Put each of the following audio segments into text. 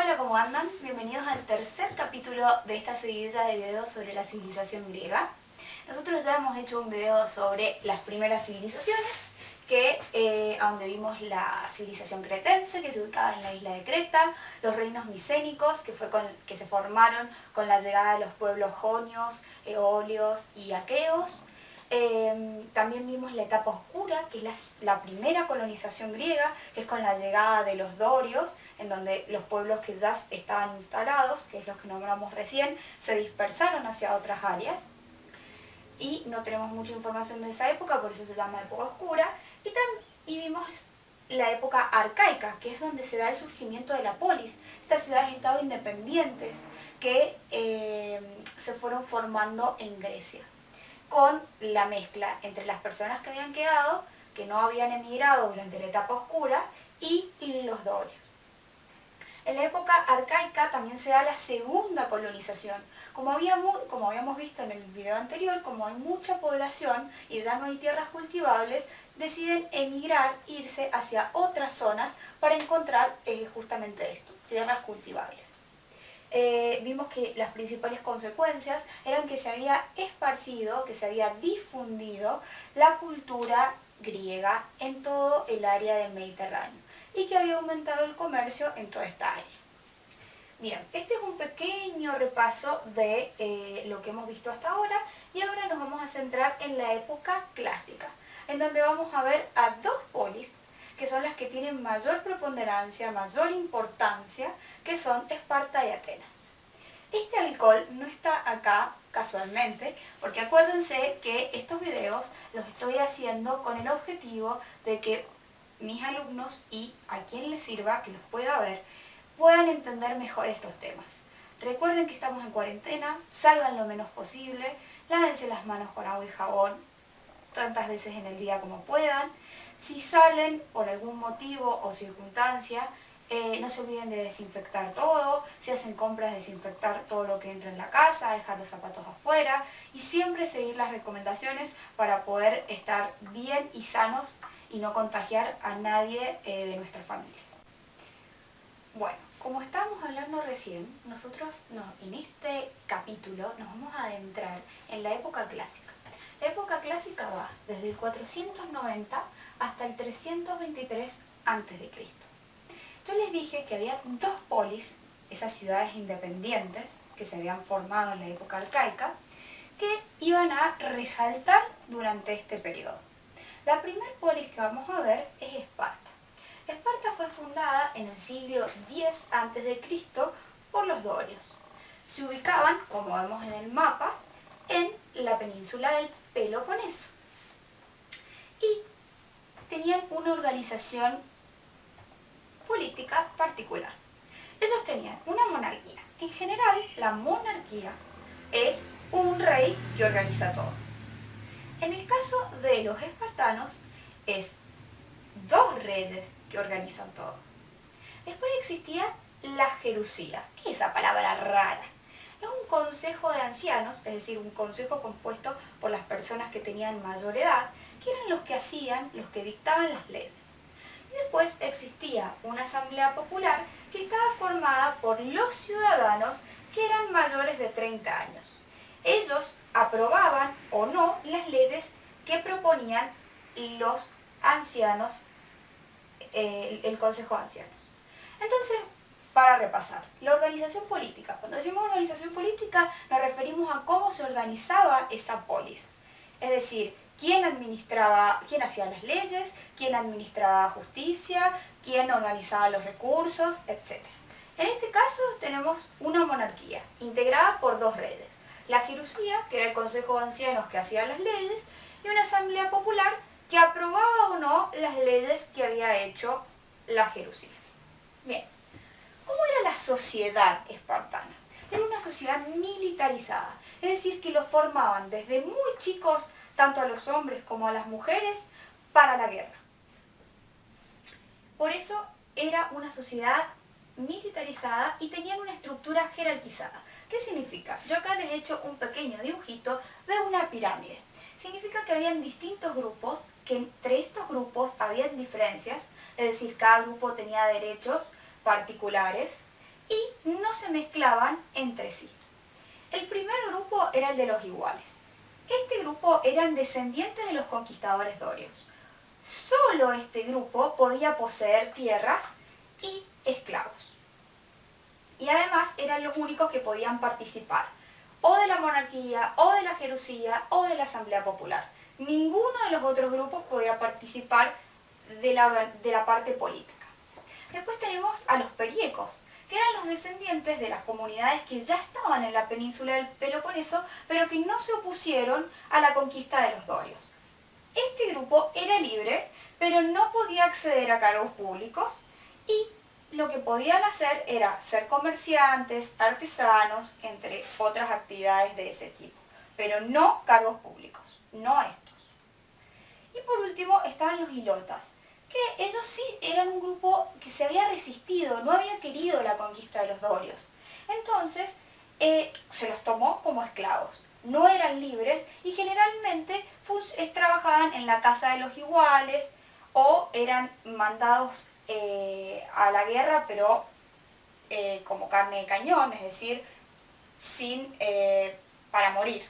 Hola, ¿cómo andan? Bienvenidos al tercer capítulo de esta seguidilla de videos sobre la civilización griega. Nosotros ya hemos hecho un video sobre las primeras civilizaciones, a donde vimos la civilización cretense, que se ubicaba en la isla de Creta, los reinos micénicos, que se formaron con la llegada de los pueblos jonios, eolios y aqueos. También vimos la etapa oscura, que es la primera colonización griega, que es con la llegada de los dorios, en donde los pueblos que ya estaban instalados, que es los que nombramos recién, se dispersaron hacia otras áreas. Y no tenemos mucha información de esa época, por eso se llama época oscura. Y vimos la época arcaica, que es donde se da el surgimiento de la polis, estas ciudades-estado independientes que se fueron formando en Grecia, con la mezcla entre las personas que habían quedado, que no habían emigrado durante la etapa oscura, y los dorios. En la época arcaica también se da la segunda colonización. Como habíamos visto en el video anterior, como hay mucha población y ya no hay tierras cultivables, deciden emigrar, irse hacia otras zonas para encontrar justamente esto, tierras cultivables. Vimos que las principales consecuencias eran que se había esparcido, que se había difundido la cultura griega en todo el área del Mediterráneo y que había aumentado el comercio en toda esta área. Bien, este es un pequeño repaso de lo que hemos visto hasta ahora y ahora nos vamos a centrar en la época clásica, en donde vamos a ver a dos polis que son las que tienen mayor preponderancia, mayor importancia, que son Esparta y Atenas. Este alcohol no está acá casualmente, porque acuérdense que estos videos los estoy haciendo con el objetivo de que mis alumnos y a quien les sirva, que los pueda ver, puedan entender mejor estos temas. Recuerden que estamos en cuarentena, salgan lo menos posible, lávense las manos con agua y jabón tantas veces en el día como puedan. Si salen por algún motivo o circunstancia, no se olviden de desinfectar todo. Si hacen compras, desinfectar todo lo que entra en la casa, dejar los zapatos afuera y siempre seguir las recomendaciones para poder estar bien y sanos y no contagiar a nadie de nuestra familia. Bueno, como estábamos hablando recién, nosotros en este capítulo nos vamos a adentrar en la época clásica. La época clásica va desde el 490 hasta el 323 a.C. Yo les dije que había dos polis, esas ciudades independientes que se habían formado en la época arcaica, que iban a resaltar durante este periodo. La primer polis que vamos a ver es Esparta. Esparta fue fundada en el siglo X a.C. por los dorios. Se ubicaban, como vemos en el mapa, en la península del Peloponeso. Y tenían una organización política particular. Ellos tenían una monarquía. En general, la monarquía es un rey que organiza todo. En el caso de los espartanos, es dos reyes que organizan todo. Después existía la jerusía. ¿Qué es esa palabra rara? Es un consejo de ancianos, es decir, un consejo compuesto por las personas que tenían mayor edad, que eran los que dictaban las leyes. Y después existía una asamblea popular que estaba formada por los ciudadanos que eran mayores de 30 años. Ellos aprobaban o no las leyes que proponían los ancianos, el consejo de ancianos. Entonces, para repasar, la organización política. Cuando decimos organización política nos referimos a cómo se organizaba esa polis. Es decir, quién hacía las leyes, quién administraba justicia, quién organizaba los recursos, etc. En este caso tenemos una monarquía integrada por dos reyes. La jerusía, que era el consejo de ancianos que hacía las leyes, y una asamblea popular que aprobaba o no las leyes que había hecho la jerusía. Bien. ¿Cómo era la sociedad espartana? Era una sociedad militarizada, es decir, que lo formaban desde muy chicos, tanto a los hombres como a las mujeres, para la guerra. Por eso era una sociedad militarizada y tenían una estructura jerarquizada. ¿Qué significa? Yo acá les he hecho un pequeño dibujito de una pirámide. Significa que habían distintos grupos, que entre estos grupos habían diferencias, es decir, cada grupo tenía derechos particulares y no se mezclaban entre sí. El primer grupo era el de los iguales. Este grupo eran descendientes de los conquistadores dorios. Solo este grupo podía poseer tierras y esclavos. Y además eran los únicos que podían participar o de la monarquía, o de la jerusía, o de la asamblea popular. Ninguno de los otros grupos podía participar de la parte política. Después tenemos a los periecos, que eran los descendientes de las comunidades que ya estaban en la península del Peloponeso, pero que no se opusieron a la conquista de los dorios. Este grupo era libre, pero no podía acceder a cargos públicos y lo que podían hacer era ser comerciantes, artesanos, entre otras actividades de ese tipo, pero no cargos públicos, no estos. Y por último estaban los hilotas, que ellos sí eran un grupo que se había resistido, no había querido la conquista de los dorios. Entonces se los tomó como esclavos. No eran libres y generalmente trabajaban en la casa de los iguales o eran mandados a la guerra, pero como carne de cañón, es decir, para morir,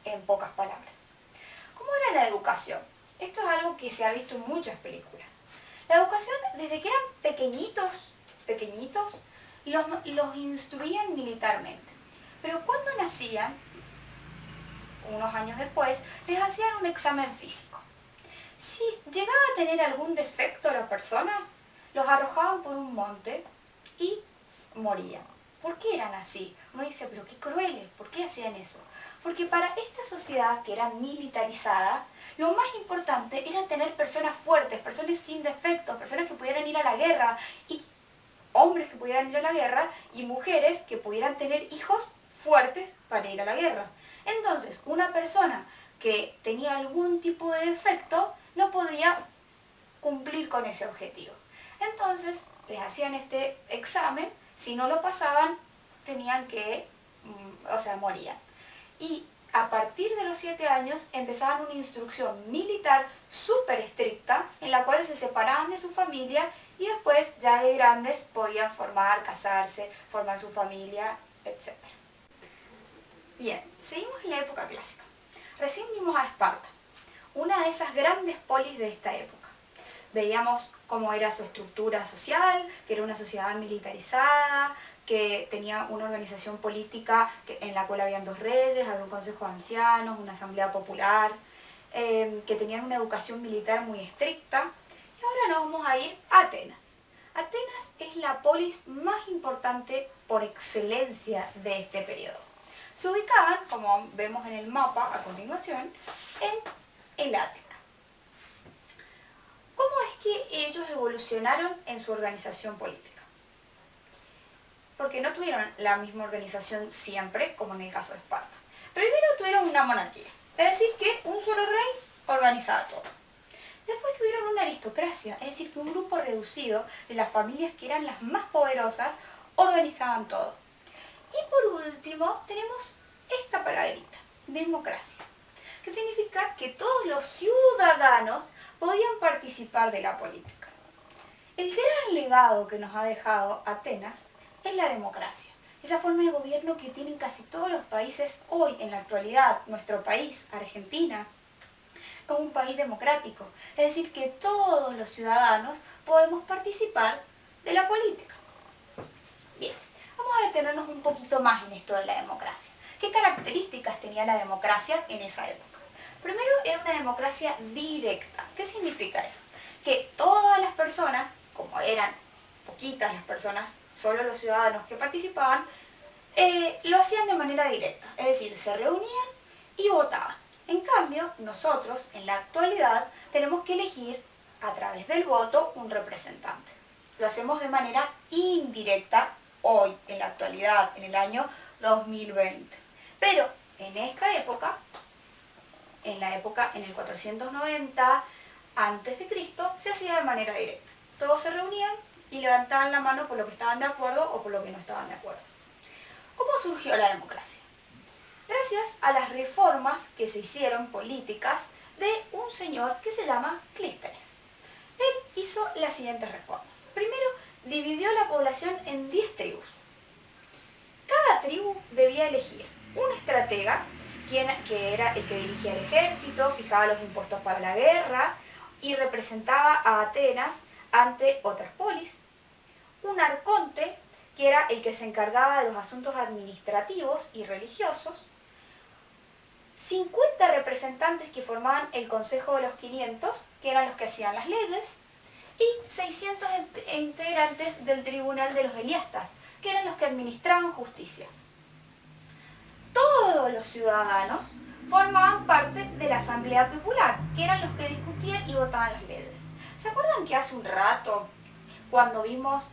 en pocas palabras. ¿Cómo era la educación? Esto es algo que se ha visto en muchas películas. La educación, desde que eran pequeñitos, los instruían militarmente. Pero cuando nacían, unos años después, les hacían un examen físico. Si llegaba a tener algún defecto la persona, los arrojaban por un monte y morían. ¿Por qué eran así? Uno dice, pero qué crueles, ¿por qué hacían eso? Porque para esta sociedad que era militarizada, lo más importante era tener personas fuertes, personas sin defectos, personas que pudieran ir a la guerra, y hombres que pudieran ir a la guerra, y mujeres que pudieran tener hijos fuertes para ir a la guerra. Entonces, una persona que tenía algún tipo de defecto no podía cumplir con ese objetivo. Entonces, les hacían este examen, si no lo pasaban, morían. Y a partir de los 7 años empezaban una instrucción militar súper estricta en la cual se separaban de su familia y después ya de grandes podían casarse, formar su familia, etc. Bien, seguimos en la época clásica. Recién vimos a Esparta, una de esas grandes polis de esta época. Veíamos cómo era su estructura social, que era una sociedad militarizada, que tenía una organización política en la cual habían 2 reyes, había un consejo de ancianos, una asamblea popular, que tenían una educación militar muy estricta. Y ahora nos vamos a ir a Atenas. Atenas es la polis más importante por excelencia de este periodo. Se ubicaban, como vemos en el mapa a continuación, en el Ática. ¿Cómo es que ellos evolucionaron en su organización política? Porque no tuvieron la misma organización siempre, como en el caso de Esparta. Primero tuvieron una monarquía, es decir, que un solo rey organizaba todo. Después tuvieron una aristocracia, es decir, que un grupo reducido de las familias que eran las más poderosas organizaban todo. Y por último tenemos esta palabrita, democracia, que significa que todos los ciudadanos podían participar de la política. El gran legado que nos ha dejado Atenas es la democracia, esa forma de gobierno que tienen casi todos los países hoy en la actualidad. Nuestro país, Argentina, es un país democrático, es decir, que todos los ciudadanos podemos participar de la política. Bien, vamos a detenernos un poquito más en esto de la democracia. ¿Qué características tenía la democracia en esa época? Primero, era una democracia directa. ¿Qué significa eso? Que todas las personas, como eran poquitas las personas, solo los ciudadanos que participaban, lo hacían de manera directa. Es decir, se reunían y votaban. En cambio, nosotros, en la actualidad, tenemos que elegir a través del voto un representante. Lo hacemos de manera indirecta hoy, en la actualidad, en el año 2020. Pero en esta época, en el 490 a.C., se hacía de manera directa. Todos se reunían y levantaban la mano por lo que estaban de acuerdo o por lo que no estaban de acuerdo. ¿Cómo surgió la democracia? Gracias a las reformas que se hicieron políticas de un señor que se llama Clístenes. Él hizo las siguientes reformas. Primero, dividió la población en 10 tribus. cada tribu debía elegir un estratega, que era el que dirigía el ejército, fijaba los impuestos para la guerra y representaba a Atenas ante otras polis, un arconte, que era el que se encargaba de los asuntos administrativos y religiosos, 50 representantes que formaban el Consejo de los 500, que eran los que hacían las leyes, y 600 integrantes del Tribunal de los Eliastas, que eran los que administraban justicia. Todos los ciudadanos formaban parte de la Asamblea Popular, que eran los que discutían y votaban las leyes. ¿Se acuerdan que hace un rato, cuando vimos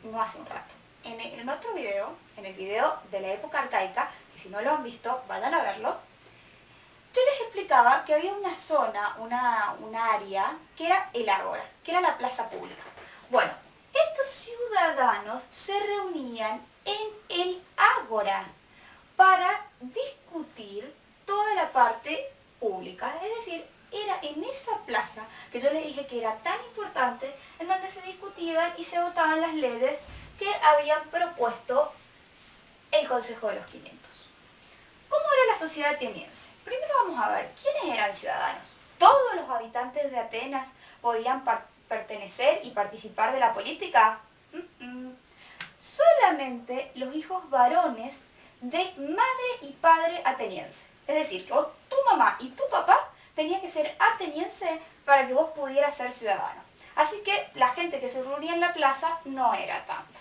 no hace un rato, en otro video, en el video de la época arcaica, que si no lo han visto, vayan a verlo, yo les explicaba que había una zona, un área, que era el ágora, que era la plaza pública. Bueno, estos ciudadanos se reunían en el ágora para discutir toda la parte pública, es decir, era en esa plaza que yo les dije que era tan importante, en donde se discutían y se votaban las leyes que habían propuesto el Consejo de los 500. ¿Cómo era la sociedad ateniense? Primero vamos a ver quiénes eran ciudadanos. ¿Todos los habitantes de Atenas podían pertenecer y participar de la política? Solamente los hijos varones de madre y padre ateniense. Es decir, que vos, tu mamá y tu papá tenía que ser ateniense para que vos pudieras ser ciudadano. Así que la gente que se reunía en la plaza no era tanta.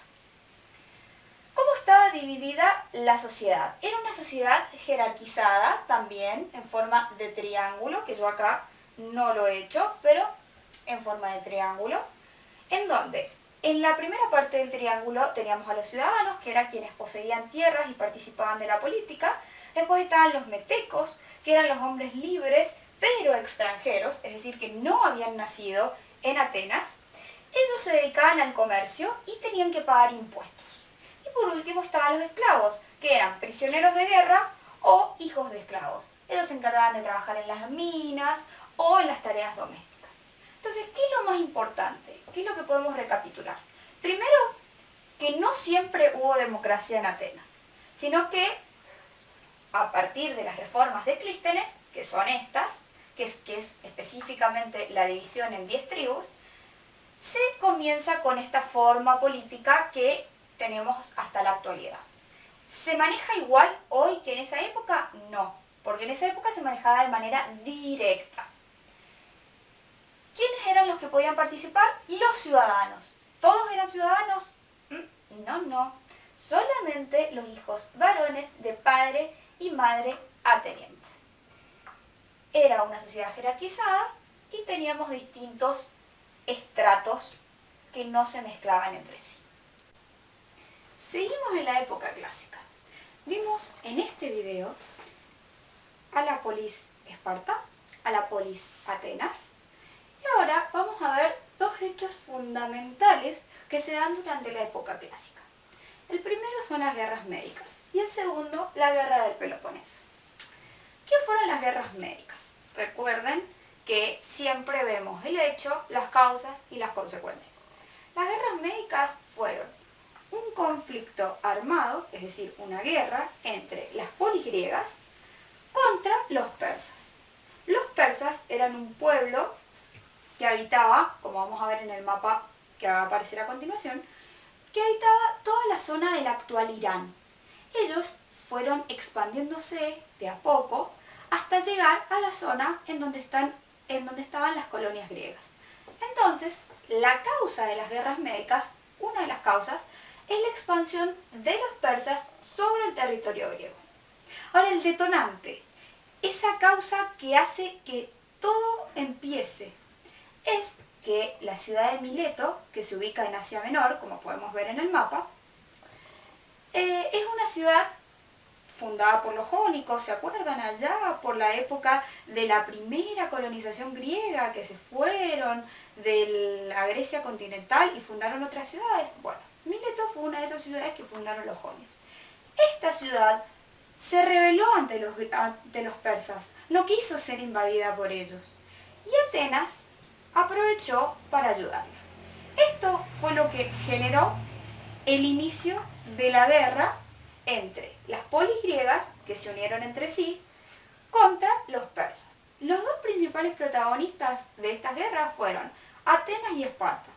¿Cómo estaba dividida la sociedad? Era una sociedad jerarquizada también en forma de triángulo, que yo acá no lo he hecho, pero en forma de triángulo, en donde en la primera parte del triángulo teníamos a los ciudadanos, que eran quienes poseían tierras y participaban de la política. Después estaban los metecos, que eran los hombres libres, pero extranjeros, es decir, que no habían nacido en Atenas. Ellos se dedicaban al comercio y tenían que pagar impuestos. Y por último estaban los esclavos, que eran prisioneros de guerra o hijos de esclavos. Ellos se encargaban de trabajar en las minas o en las tareas domésticas. Entonces, ¿qué es lo más importante? ¿Qué es lo que podemos recapitular? Primero, que no siempre hubo democracia en Atenas, sino que a partir de las reformas de Clístenes, que son estas, que es específicamente la división en 10 tribus, se comienza con esta forma política que tenemos hasta la actualidad. ¿Se maneja igual hoy que en esa época? No, porque en esa época se manejaba de manera directa. ¿Quiénes eran los que podían participar? Los ciudadanos. ¿Todos eran ciudadanos? No. Solamente los hijos varones de padre y madre ateniense. Era una sociedad jerarquizada y teníamos distintos estratos que no se mezclaban entre sí. Seguimos en la época clásica. Vimos en este video a la polis Esparta, a la polis Atenas, y ahora vamos a ver dos hechos fundamentales que se dan durante la época clásica. El primero son las guerras médicas y el segundo, la guerra del Peloponeso. ¿Qué fueron las guerras médicas? Recuerden que siempre vemos el hecho, las causas y las consecuencias. Las guerras médicas fueron un conflicto armado, es decir, una guerra entre las polis griegas contra los persas. Los persas eran un pueblo que habitaba, como vamos a ver en el mapa que va a aparecer a continuación, que habitaba toda la zona del actual Irán. Ellos fueron expandiéndose de a poco hasta llegar a la zona en donde estaban las colonias griegas. Entonces, la causa de las guerras médicas, una de las causas, es la expansión de los persas sobre el territorio griego. Ahora, el detonante, esa causa que hace que todo empiece, es que la ciudad de Mileto, que se ubica en Asia Menor, como podemos ver en el mapa, es una ciudad fundada por los jónicos, ¿se acuerdan? Allá por la época de la primera colonización griega, que se fueron de la Grecia continental y fundaron otras ciudades. Bueno, Mileto fue una de esas ciudades que fundaron los jonios. Esta ciudad se rebeló ante los persas, no quiso ser invadida por ellos. Y Atenas aprovechó para ayudarla. Esto fue lo que generó el inicio de la guerra entre las polis griegas, que se unieron entre sí, contra los persas. Los dos principales protagonistas de estas guerras fueron Atenas y Esparta.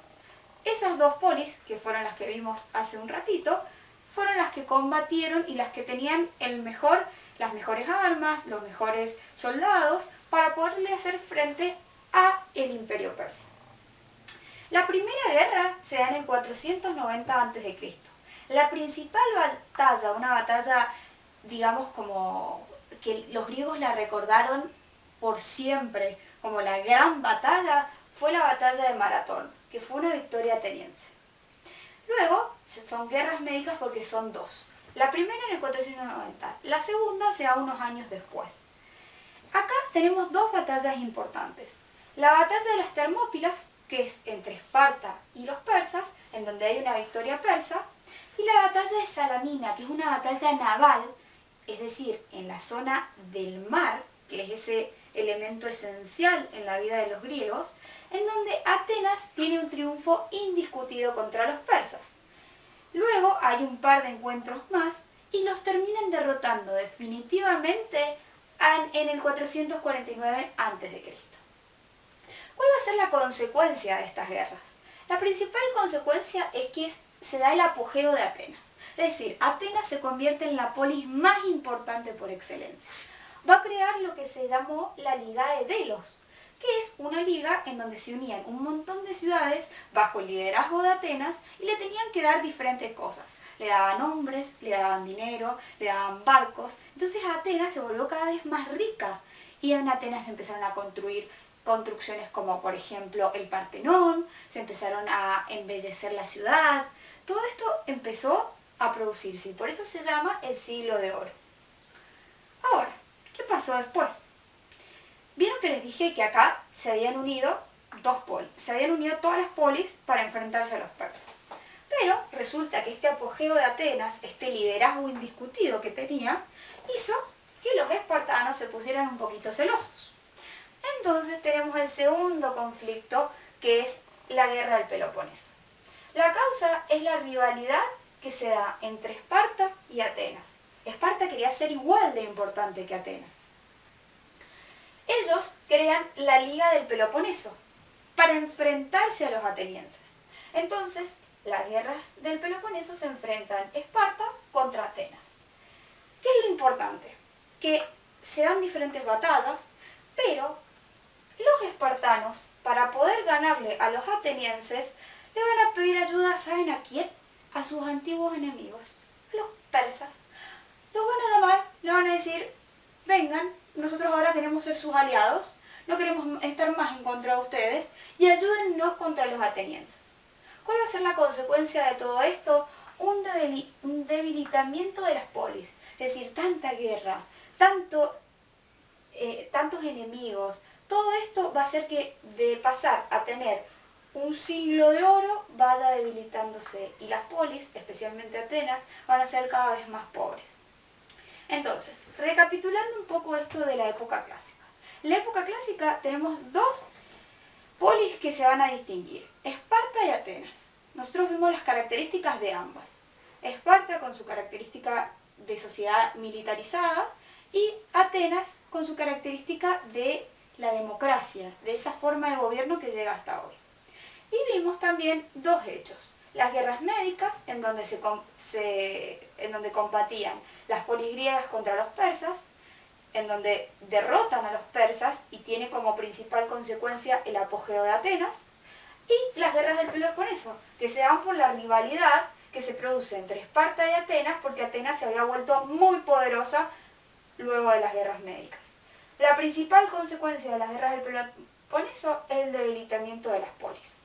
Esas dos polis, que fueron las que vimos hace un ratito, fueron las que combatieron y las que tenían las mejores armas, los mejores soldados, para poderle hacer frente a el imperio persa. La primera guerra se da en el 490 a.C. La principal batalla, una batalla, digamos, como que los griegos la recordaron por siempre como la gran batalla, fue la batalla de Maratón, que fue una victoria ateniense. Luego, son guerras médicas porque son dos. La primera en el 490, la segunda se da unos años después. Acá tenemos dos batallas importantes. La batalla de las Termópilas, que es entre Esparta y los persas, en donde hay una victoria persa, y la batalla de Salamina, que es una batalla naval, es decir, en la zona del mar, que es ese elemento esencial en la vida de los griegos, en donde Atenas tiene un triunfo indiscutido contra los persas. Luego hay un par de encuentros más y los terminan derrotando definitivamente en el 449 a.C. ¿Cuál va a ser la consecuencia de estas guerras? La principal consecuencia es que se da el apogeo de Atenas. Es decir, Atenas se convierte en la polis más importante por excelencia. Va a crear lo que se llamó la Liga de Delos, que es una liga en donde se unían un montón de ciudades bajo el liderazgo de Atenas y le tenían que dar diferentes cosas. Le daban hombres, le daban dinero, le daban barcos. Entonces Atenas se volvió cada vez más rica y en Atenas se empezaron a construir construcciones como por ejemplo el Partenón, se empezaron a embellecer la ciudad. Todo esto empezó a producirse y por eso se llama el siglo de oro. Ahora, ¿qué pasó después? Vieron que les dije que acá se habían unido se habían unido todas las polis para enfrentarse a los persas. Pero resulta que este apogeo de Atenas, este liderazgo indiscutido que tenía, hizo que los espartanos se pusieran un poquito celosos. Entonces tenemos el segundo conflicto, que es la guerra del Peloponeso. La causa es la rivalidad que se da entre Esparta y Atenas. Esparta quería ser igual de importante que Atenas. Ellos crean la Liga del Peloponeso para enfrentarse a los atenienses. Entonces, las guerras del Peloponeso se enfrentan Esparta contra Atenas. ¿Qué es lo importante? Que se dan diferentes batallas, pero los espartanos, para poder ganarle a los atenienses, le van a pedir ayuda, ¿saben a quién? A sus antiguos enemigos, los persas. Los van a llamar, le van a decir, vengan, nosotros ahora queremos ser sus aliados, no queremos estar más en contra de ustedes y ayúdennos contra los atenienses. ¿Cuál va a ser la consecuencia de todo esto? Un debilitamiento de las polis, es decir, tanta guerra, tantos enemigos. Todo esto va a hacer que de pasar a tener un siglo de oro vaya debilitándose y las polis, especialmente Atenas, van a ser cada vez más pobres. Entonces, recapitulando un poco esto de la época clásica. En la época clásica tenemos dos polis que se van a distinguir, Esparta y Atenas. Nosotros vimos las características de ambas. Esparta con su característica de sociedad militarizada y Atenas con su característica de la democracia, de esa forma de gobierno que llega hasta hoy. Y vimos también dos hechos. Las guerras médicas, en donde combatían las polis griegas contra los persas, en donde derrotan a los persas y tiene como principal consecuencia el apogeo de Atenas, y las guerras del Peloponeso, que se dan por la rivalidad que se produce entre Esparta y Atenas, porque Atenas se había vuelto muy poderosa luego de las guerras médicas. La principal consecuencia de las guerras del Peloponeso es el debilitamiento de las polis.